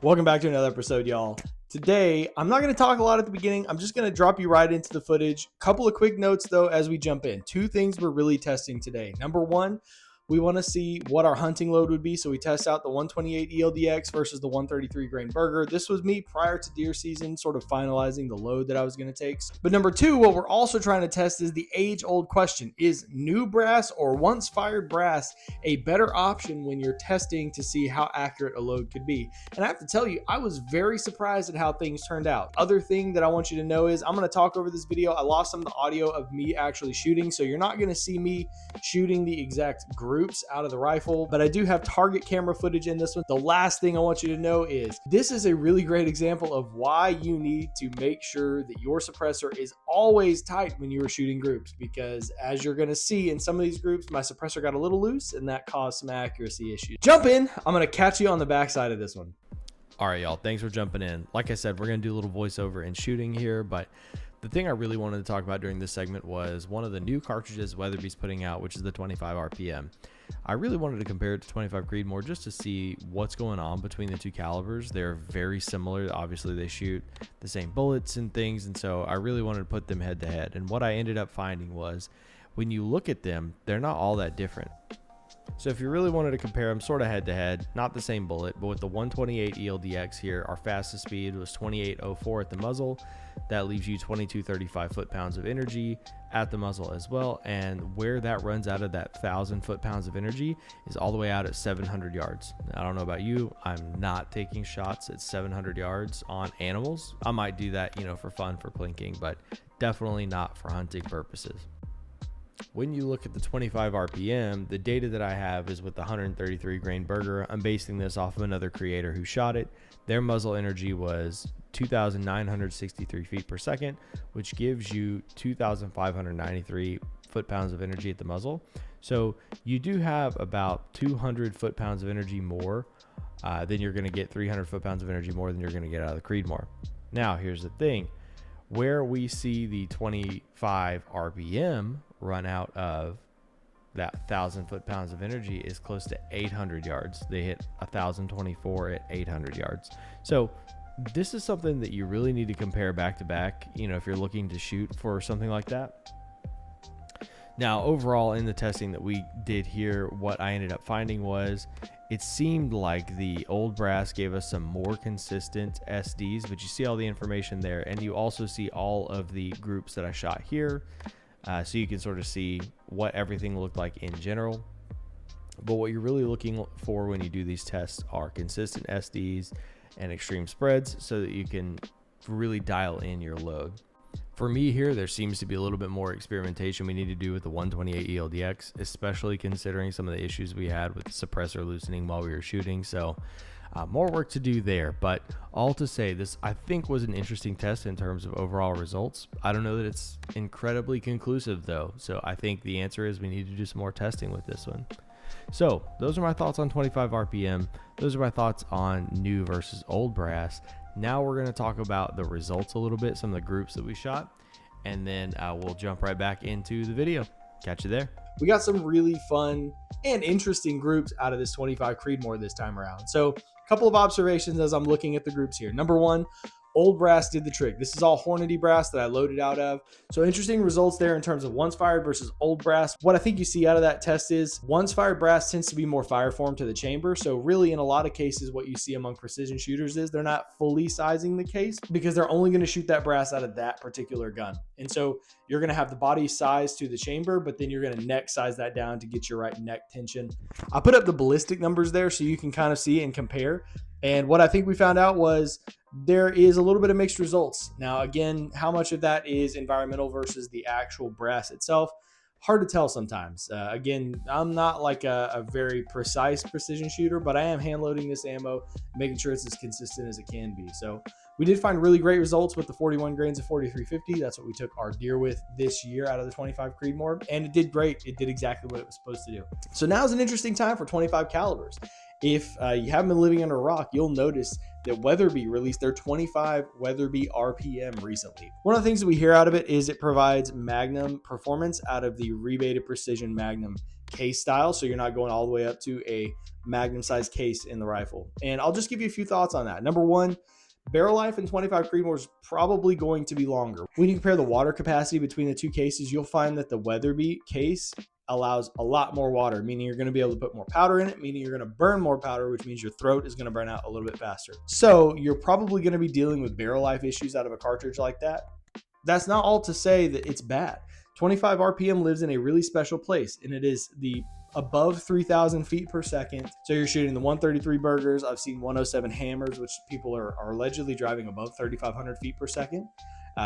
Welcome back to another episode, y'all. Today, I'm not going to talk a lot at the beginning. I'm just going to drop you right into the footage. Couple of quick notes, though, as we jump in. Two things we're really testing today. Number one, we want to see what our hunting load would be. So we test out the 128 ELD-X versus the 133 grain Berger. This was me prior to deer season, sort of finalizing the load that I was going to take. But number two, what we're also trying to test is the age-old question. Is new brass or once fired brass a better option when you're testing to see how accurate a load could be? And I have to tell you, I was very surprised at how things turned out. Other thing that I want you to know is I'm going to talk over this video. I lost some of the audio of me actually shooting, so you're not going to see me shooting the exact groups out of the rifle, but I do have target camera footage in this one. The last thing I want you to know is this is a really great example of why you need to make sure that your suppressor is always tight when you are shooting groups, because as you're going to see in some of these groups, my suppressor got a little loose and that caused some accuracy issues. Jump in. I'm going to catch you on the backside of this one. All right, y'all, thanks for jumping in. Like I said, we're going to do a little voiceover and shooting here, but the thing I really wanted to talk about during this segment was one of the new cartridges Weatherby's putting out, which is the 25 RPM. I really wanted to compare it to 25 Creedmoor just to see what's going on between the two calibers. They're very similar. Obviously, they shoot the same bullets and things, and so I really wanted to put them head to head. And what I ended up finding was when you look at them, they're not all that different. So if you really wanted to compare them sort of head to head, not the same bullet, but with the 128 ELD-X here, our fastest speed was 28.04 at the muzzle. That leaves you 2235 foot-pounds of energy at the muzzle as well. And where that runs out of that 1,000 foot-pounds of energy is all the way out at 700 yards. I don't know about you. I'm not taking shots at 700 yards on animals. I might do that, for fun, for plinking, but definitely not for hunting purposes. When you look at the 25 RPM, the data that I have is with the 133 grain Berger. I'm basing this off of another creator who shot it. Their muzzle energy was 2,963 feet per second, which gives you 2,593 foot-pounds of energy at the muzzle. So you do have about 200 foot-pounds of energy more than you're going to get, 300 foot-pounds of energy more than you're going to get out of the Creedmoor. Now, here's the thing. Where we see the 25 RPM run out of that 1,000 foot-pounds of energy is close to 800 yards. They hit 1,024 at 800 yards. So this is something that you really need to compare back to back, if you're looking to shoot for something like that. Now, overall in the testing that we did here, what I ended up finding was it seemed like the old brass gave us some more consistent SDs, but you see all the information there, and you also see all of the groups that I shot here. So you can sort of see what everything looked like in general. But what you're really looking for when you do these tests are consistent SDs and extreme spreads so that you can really dial in your load. For me here, there seems to be a little bit more experimentation we need to do with the 128 ELD-X, especially considering some of the issues we had with the suppressor loosening while we were shooting. So more work to do there, but all to say, this I think was an interesting test in terms of overall results. I don't know that it's incredibly conclusive though, so I think the answer is we need to do some more testing with this one. So those are my thoughts on 25 RPM. Those are my thoughts on new versus old brass. Now we're going to talk about the results a little bit, some of the groups that we shot, and then we'll jump right back into the video. Catch you there. We got some really fun and interesting groups out of this 25 Creedmoor this time around. So a couple of observations as I'm looking at the groups here. Number one, old brass did the trick. This is all Hornady brass that I loaded out of. So interesting results there in terms of once fired versus old brass. What I think you see out of that test is once fired brass tends to be more fire form to the chamber. So really in a lot of cases, what you see among precision shooters is they're not fully sizing the case because they're only going to shoot that brass out of that particular gun. And so you're going to have the body size to the chamber, but then you're going to neck size that down to get your right neck tension. I put up the ballistic numbers there so you can kind of see and compare. And what I think we found out was there is a little bit of mixed results. Now, again, how much of that is environmental versus the actual brass itself? Hard to tell sometimes. Again, I'm not like a very precise precision shooter, but I am hand loading this ammo, making sure it's as consistent as it can be. So we did find really great results with the 41 grains of 4350. That's what we took our deer with this year out of the 25 Creedmoor, and it did great. It did exactly what it was supposed to do. So now is an interesting time for 25 calibers. If you haven't been living under a rock, you'll notice that Weatherby released their 25 Weatherby RPM recently. One of the things that we hear out of it is it provides Magnum performance out of the rebated precision Magnum case style, so you're not going all the way up to a magnum size case in the rifle. And I'll just give you a few thoughts on that. Number one, barrel life in 25 Creedmoor is probably going to be longer. When you compare the water capacity between the two cases, you'll find that the Weatherby case allows a lot more water, meaning you're going to be able to put more powder in it, meaning you're going to burn more powder, which means your throat is going to burn out a little bit faster. So you're probably going to be dealing with barrel life issues out of a cartridge like that. That's not all to say that it's bad. 25 RPM lives in a really special place, and it is the above 3,000 feet per second. So you're shooting the 133 Bergers. I've seen 107 Hammers, which people are allegedly driving above 3,500 feet per second.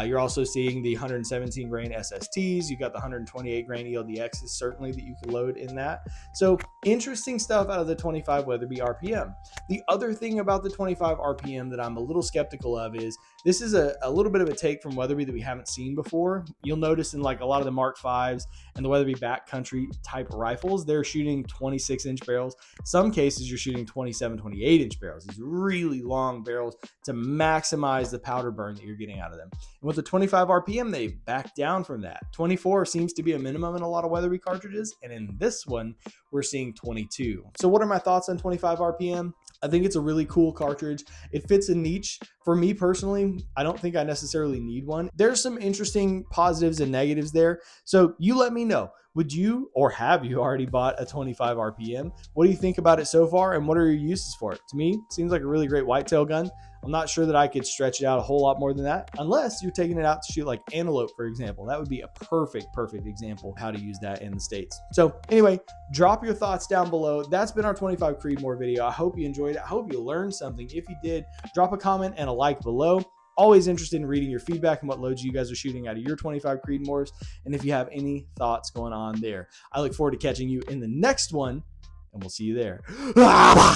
You're also seeing the 117 grain SSTs. You got the 128 grain ELD-Xs certainly that you can load in that. So interesting stuff out of the 25 Weatherby RPM. The other thing about the 25 RPM that I'm a little skeptical of is this is a little bit of a take from Weatherby that we haven't seen before. You'll notice in like a lot of the Mark 5s and the Weatherby backcountry type rifles, they're shooting 26-inch barrels. Some cases you're shooting 27, 28-inch barrels. These really long barrels to maximize the powder burn that you're getting out of them. And with the 25 RPM, they've backed down from that. 24 seems to be a minimum in a lot of Weatherby cartridges. And in this one, we're seeing 22. So what are my thoughts on 25 RPM? I think it's a really cool cartridge. It fits a niche. For me personally, I don't think I necessarily need one. There's some interesting positives and negatives there. So you let me know. Would you, or have you already bought a 25 RPM? What do you think about it so far? And what are your uses for it? To me, it seems like a really great whitetail gun. I'm not sure that I could stretch it out a whole lot more than that, unless you're taking it out to shoot like antelope, for example. That would be a perfect example of how to use that in the States. So anyway, drop your thoughts down below. That's been our 25 Creedmoor video. I hope you enjoyed it. I hope you learned something. If you did, drop a comment and a like below. Always interested in reading your feedback and what loads you guys are shooting out of your 25 Creedmoors. And if you have any thoughts going on there, I look forward to catching you in the next one, and we'll see you there.